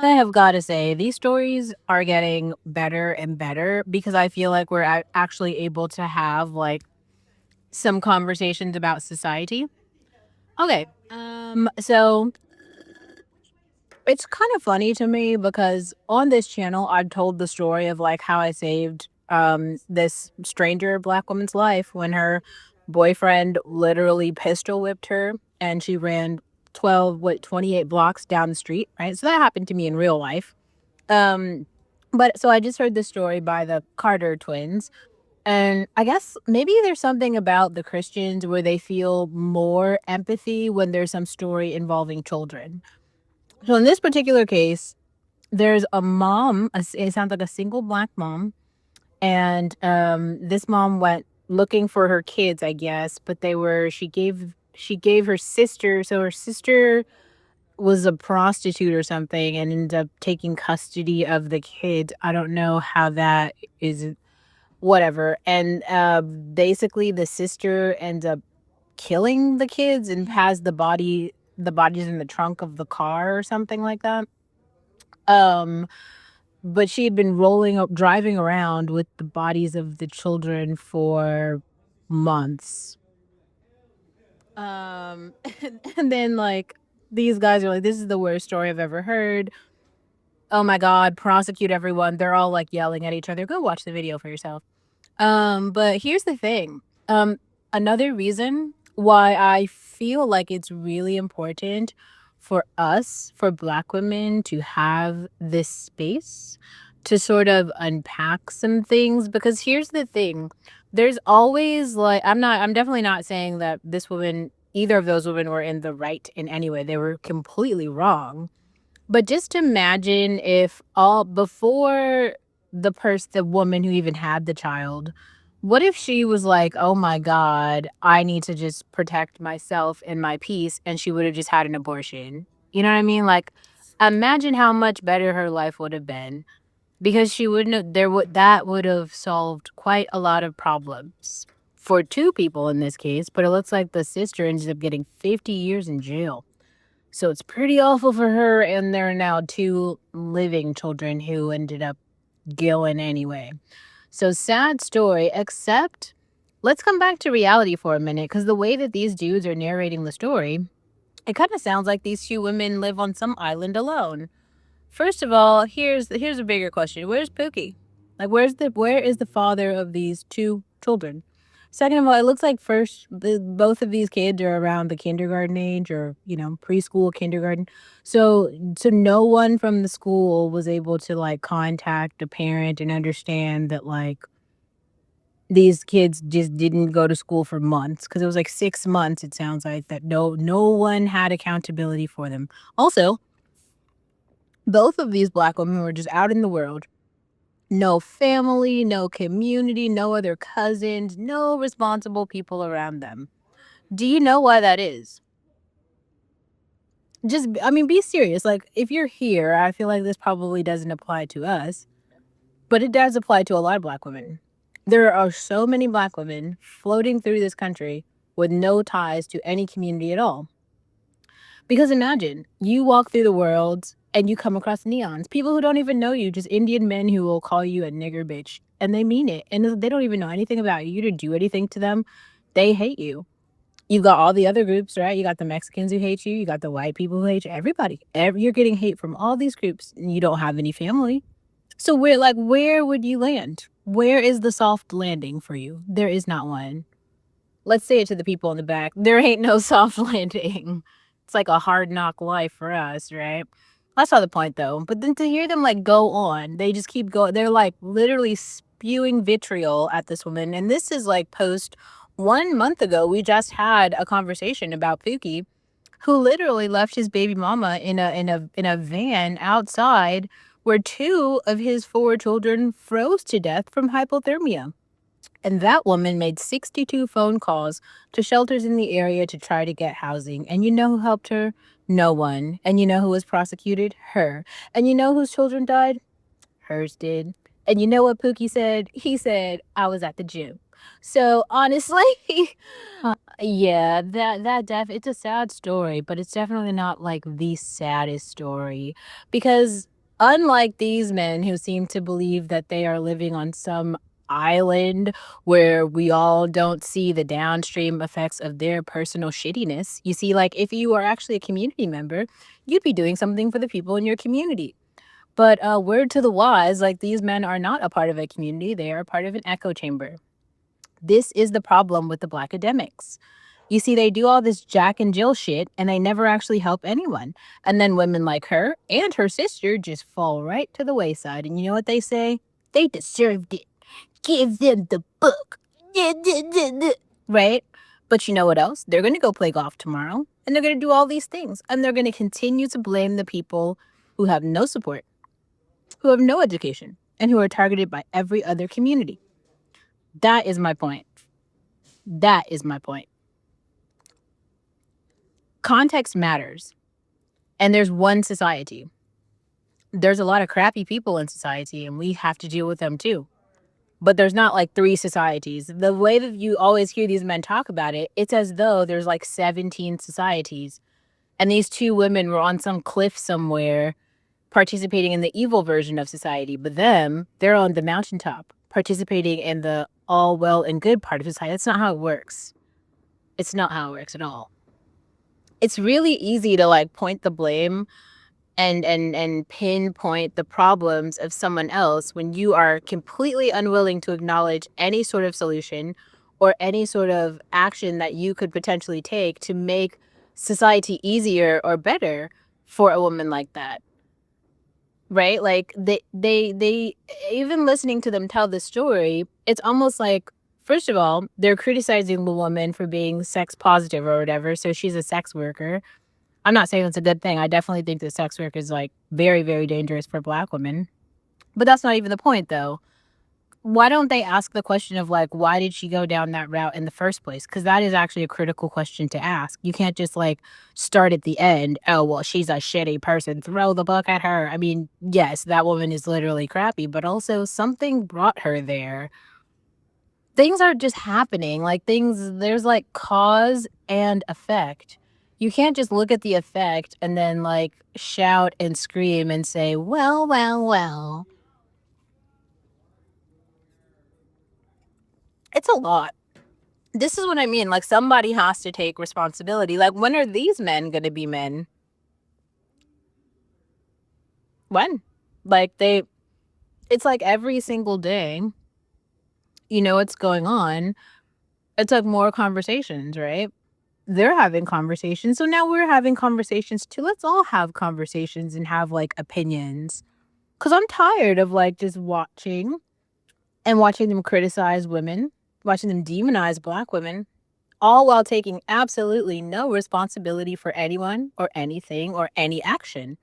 I have got to say, these stories are getting better and better because I feel like we're actually able to have like some conversations about society. Okay. So it's kind of funny to me because on this channel, I've told the story of like how I saved this stranger black woman's life when her boyfriend literally pistol whipped her and she ran 28 blocks down the street, right? So that happened to me in real life. Um, but so I just heard this story by the Carter twins. And I guess maybe there's something about the Christians where they feel more empathy when there's some story involving children. So in this particular case, there's a mom, it sounds like a single black mom, and this mom went looking for her kids, I guess, but she gave her sister, so her sister was a prostitute or something and ended up taking custody of the kids. I don't know how that is, whatever. And basically the sister ends up killing the kids and has the bodies in the trunk of the car or something like that. Um but she had been driving around with the bodies of the children for months. And then like these guys are like, this is the worst story I've ever heard. Oh my god, prosecute everyone. They're all like yelling at each other. Go watch the video for yourself. But here's the thing. Another reason why I feel like it's really important for us, for black women, to have this space to sort of unpack some things. Because here's the thing. There's always like I'm definitely not saying that either of those women were in the right in any way. They were completely wrong, but just imagine if all before the woman who even had the child, what if she was like, "Oh my god, I need to just protect myself and my peace," and she would have just had an abortion. You know what I mean? Like, imagine how much better her life would have been because she wouldn't have that would have solved quite a lot of problems for two people in this case, but it looks like the sister ended up getting 50 years in jail. So it's pretty awful for her, and there are now two living children who ended up going anyway. So sad story, except let's come back to reality for a minute, because the way that these dudes are narrating the story, it kind of sounds like these two women live on some island alone. First of all, here's a bigger question. Where's Pookie? Like where is the father of these two children? Second of all, it looks like both of these kids are around the kindergarten age or, preschool, kindergarten. So no one from the school was able to like contact a parent and understand that like these kids just didn't go to school for months because it was like 6 months, it sounds like, that no one had accountability for them. Also, both of these black women were just out in the world. No family, no community, no other cousins, no responsible people around them. Do you know why that is? I mean, be serious. Like, if you're here, I feel like this probably doesn't apply to us, but it does apply to a lot of black women. There are so many black women floating through this country with no ties to any community at all. Because imagine you walk through the world and you come across neons, people who don't even know you, just Indian men who will call you a nigger bitch, and they mean it. And they don't even know anything about you to do anything to them. They hate you. You've got all the other groups, right? You got the Mexicans who hate you. You got the white people who hate you. Everybody. You're getting hate from all these groups, and you don't have any family. So where would you land? Where is the soft landing for you? There is not one. Let's say it to the people in the back. There ain't no soft landing. It's like a hard knock life for us, right? That's not the point though. But then to hear them like go on, they just keep going. They're like literally spewing vitriol at this woman. And this is like post 1 month ago. We just had a conversation about Pookie, who literally left his baby mama in a van outside where two of his four children froze to death from hypothermia. And that woman made 62 phone calls to shelters in the area to try to get housing. And you know who helped her? No one. And you know who was prosecuted? Her. And you know whose children died? Hers did. And you know what Pookie said? He said, I was at the gym. So honestly, yeah, it's a sad story, but it's definitely not like the saddest story because unlike these men who seem to believe that they are living on some island where we all don't see the downstream effects of their personal shittiness. You see, like if you are actually a community member, you'd be doing something for the people in your community. But word to the wise, like these men are not a part of a community, they are part of an echo chamber. This is the problem with the Black academics. You see, they do all this Jack and Jill shit and they never actually help anyone. And then women like her and her sister just fall right to the wayside. And you know what they say? They deserved it. Give them the book. Right? But you know what else? They're going to go play golf tomorrow and they're going to do all these things. And they're going to continue to blame the people who have no support, who have no education, and who are targeted by every other community. That is my point. That is my point. Context matters. And there's one society. There's a lot of crappy people in society, and we have to deal with them too. But there's not like three societies. The way that you always hear these men talk about it, it's as though there's like 17 societies. And these two women were on some cliff somewhere participating in the evil version of society. But them, they're on the mountaintop participating in the all well and good part of society. That's not how it works. It's not how it works at all. It's really easy to like point the blame and pinpoint the problems of someone else when you are completely unwilling to acknowledge any sort of solution or any sort of action that you could potentially take to make society easier or better for a woman like that. Right? Like they even listening to them tell the story, it's almost like first of all, they're criticizing the woman for being sex positive or whatever, so she's a sex worker. I'm not saying it's a good thing. I definitely think that sex work is like very, very dangerous for Black women. But that's not even the point, though. Why don't they ask the question of like, why did she go down that route in the first place? Because that is actually a critical question to ask. You can't just like start at the end. Oh, well, she's a shitty person. Throw the book at her. I mean, yes, that woman is literally crappy, but also something brought her there. Things are just happening. Like there's like cause and effect. You can't just look at the effect and then like shout and scream and say, well, well, well. It's a lot. This is what I mean. Like somebody has to take responsibility. Like when are these men going to be men? When? Like it's like every single day, you know what's going on. It's like more conversations, right? They're having conversations. So now we're having conversations too. Let's all have conversations and have like opinions. Cause I'm tired of like just watching and watching them criticize women, watching them demonize Black women, all while taking absolutely no responsibility for anyone or anything or any action.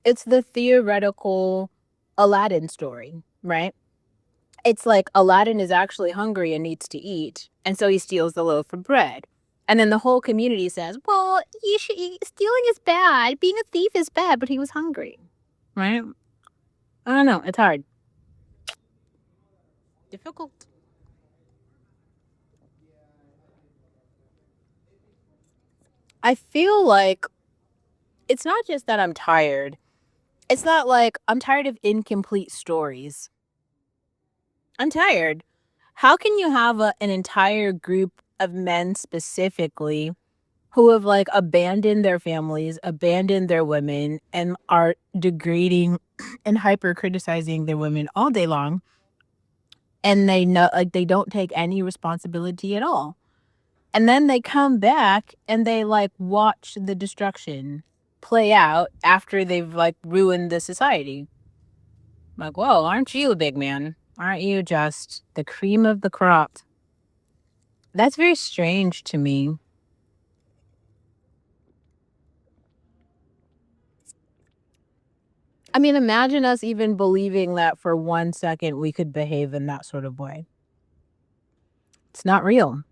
It's the theoretical Aladdin story, right? It's like Aladdin is actually hungry and needs to eat, and so he steals the loaf of bread. And then the whole community says, well, stealing is bad. Being a thief is bad, but he was hungry. Right? I don't know. It's hard. Difficult. I feel like it's not just that I'm tired. It's not like I'm tired of incomplete stories. I'm tired. How can you have an entire group of men specifically who have like abandoned their families, abandoned their women, and are degrading and hyper criticizing their women all day long? And they know, like, they don't take any responsibility at all. And then they come back and they like watch the destruction play out after they've like ruined the society. Like, whoa, aren't you a big man? Aren't you just the cream of the crop? That's very strange to me. I mean, imagine us even believing that for 1 second we could behave in that sort of way. It's not real.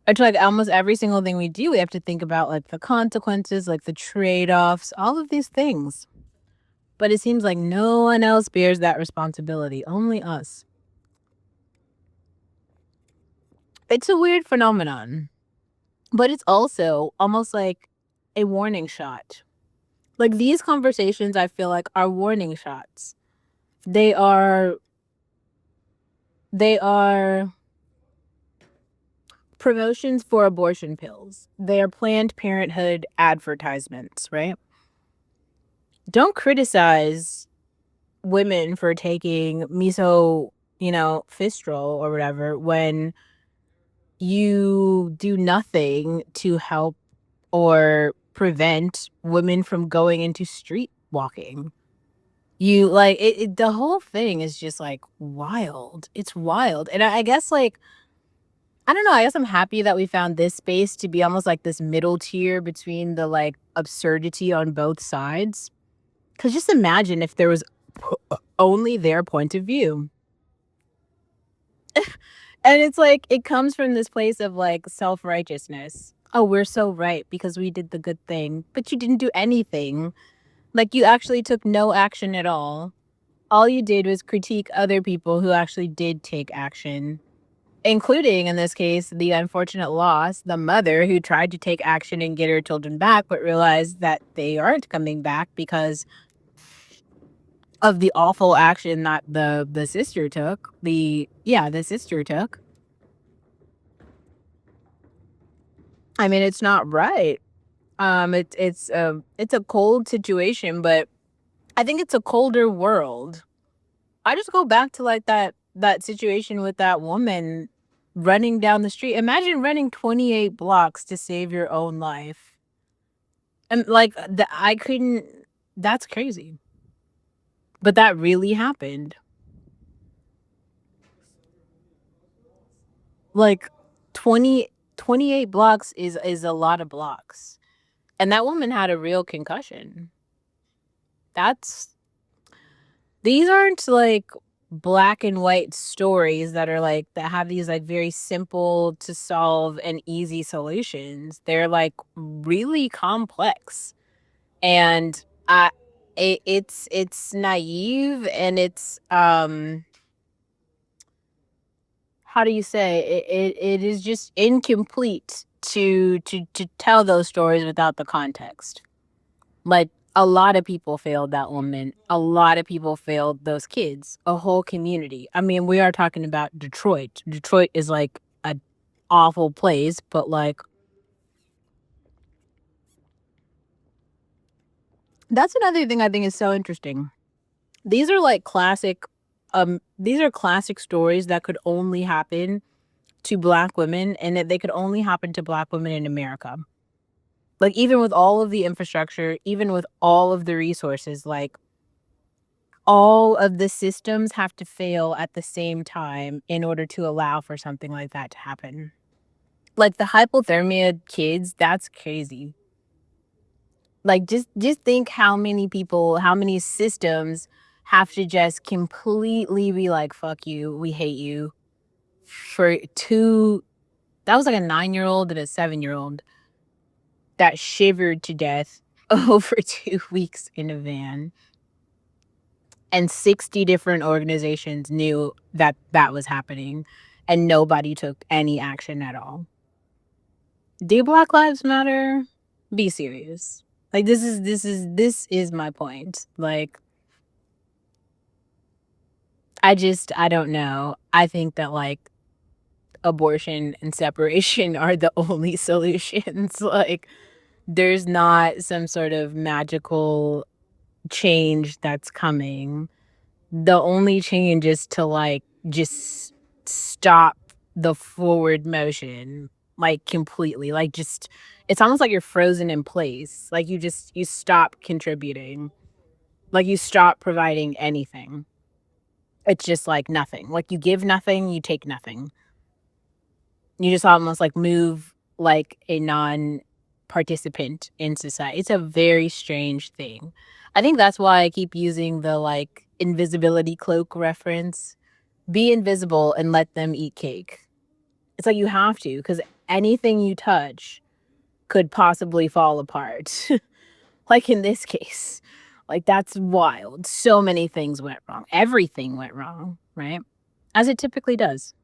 It's like almost every single thing we do, we have to think about like the consequences, like the trade offs, all of these things. But it seems like no one else bears that responsibility, only us. It's a weird phenomenon, but it's also almost like a warning shot. Like, these conversations, I feel like, are warning shots. They are they are promotions for abortion pills. They are Planned Parenthood advertisements, right? Don't criticize women for taking misoprostol or whatever when you do nothing to help or prevent women from going into street walking. You like the whole thing is just like wild. It's wild. And I guess like I don't know, I guess I'm happy that we found this space to be almost like this middle tier between the like absurdity on both sides. Cause just imagine if there was only their point of view. And it's like it comes from this place of like self-righteousness. Oh, we're so right because we did the good thing, but you didn't do anything. Like you actually took no action at all. All you did was critique other people who actually did take action, including in this case, the unfortunate loss, the mother who tried to take action and get her children back, but realized that they aren't coming back because of the awful action that the sister took. The sister took. I mean, it's not right. It's a cold situation, but I think it's a colder world. I just go back to like that situation with that woman running down the street. Imagine running 28 blocks to save your own life. And like I couldn't that's crazy. But that really happened. Like 28 blocks is a lot of blocks. And that woman had a real concussion. That's These aren't like black and white stories that are like that have these like very simple to solve and easy solutions. They're like really complex. And it's naive and it's how do you say it is just incomplete to tell those stories without the context. Like, a lot of people failed that woman. A lot of people failed those kids, a whole community. I mean, we are talking about Detroit. Detroit is like a awful place, but like that's another thing I think is so interesting. These are like these are classic stories that could only happen to black women and that they could only happen to black women in America. Like even with all of the infrastructure, even with all of the resources, like all of the systems have to fail at the same time in order to allow for something like that to happen. Like the hypothermia kids, that's crazy. Like just think how many people, how many systems have to just completely be like, fuck you, we hate you for two that was like a 9-year-old and a 7-year-old that shivered to death over 2 weeks in a van. And 60 different organizations knew that that was happening, and nobody took any action at all. Do Black Lives Matter? Be serious. Like, this is my point. Like, I don't know. I think that, like, abortion and separation are the only solutions. Like, there's not some sort of magical change that's coming. The only change is to, like, just stop the forward motion, like, completely, like, just it's almost like you're frozen in place, like, you stop contributing, like, you stop providing anything. It's just, like, nothing, like, you give nothing, you take nothing. You just almost, like, move like a non-participant in society. It's a very strange thing. I think that's why I keep using the, like, invisibility cloak reference. Be invisible and let them eat cake. It's like you have to, because anything you touch could possibly fall apart. Like in this case. Like that's wild. So many things went wrong. Everything went wrong, right? As it typically does.